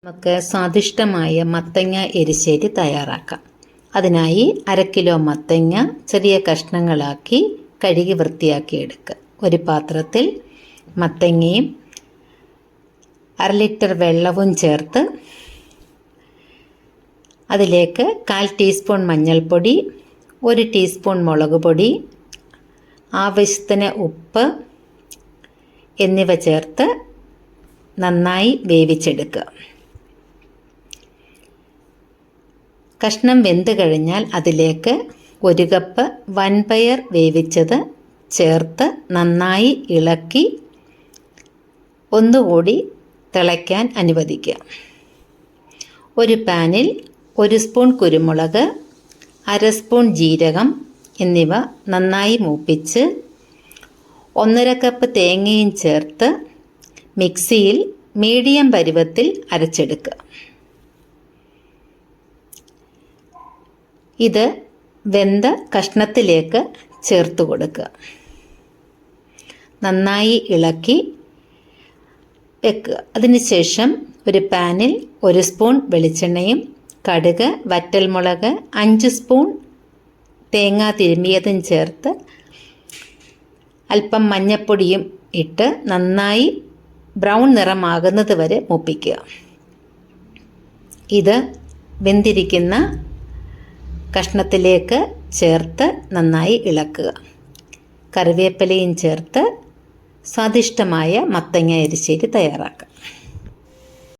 നമുക്ക് സ്വാദിഷ്ടമായ മത്തങ്ങ എരിശ്ശേരി തയ്യാറാക്കാം. അതിനായി 1/2 കിലോ മത്തങ്ങ ചെറിയ കഷ്ണങ്ങളാക്കി കഴുകി വൃത്തിയാക്കി എടുക്കുക. ഒരു പാത്രത്തിൽ മത്തങ്ങയും 1/2 ലിറ്റർ വെള്ളവും ചേർത്ത് അതിലേക്ക് 1/4 ടീസ്പൂൺ മഞ്ഞൾപ്പൊടി, 1 ടീസ്പൂൺ മുളക് പൊടി, ആവശ്യത്തിന് ഉപ്പ് എന്നിവ ചേർത്ത് നന്നായി വേവിച്ചെടുക്കുക. കഷ്ണം വെന്ത് കഴിഞ്ഞാൽ അതിലേക്ക് 1 കപ്പ് വൻപയർ വേവിച്ചത് ചേർത്ത് നന്നായി ഇളക്കി ഒന്നുകൂടി തിളയ്ക്കാൻ അനുവദിക്കുക. ഒരു പാനിൽ 1 സ്പൂൺ കുരുമുളക്, 1/2 സ്പൂൺ ജീരകം എന്നിവ നന്നായി മൂപ്പിച്ച് 1/2 കപ്പ് തേങ്ങയും ചേർത്ത് മിക്സിയിൽ മീഡിയം പരുവത്തിൽ അരച്ചെടുക്കുക. ഇത് വെന്ത കഷ്ണത്തിലേക്ക് ചേർത്ത് കൊടുക്കുക. നന്നായി ഇളക്കി വെക്കുക. അതിനുശേഷം ഒരു പാനിൽ 1 സ്പൂൺ വെളിച്ചെണ്ണയും കടുക്, വറ്റൽമുളക്, 5 സ്പൂൺ തേങ്ങ തിരുമ്മിയതും ചേർത്ത് അല്പം മഞ്ഞൾപ്പൊടിയും ഇട്ട് നന്നായി ബ്രൗൺ നിറമാകുന്നത് വരെ മൂപ്പിക്കുക. ഇത് വെന്തിരിക്കുന്ന കഷ്ണത്തിലേക്ക് ചേർത്ത് നന്നായി ഇളക്കുക. കറിവേപ്പിലയും ചേർത്ത് സ്വാദിഷ്ടമായ മത്തങ്ങ എരിശ്ശേരി തയ്യാറാക്കാം.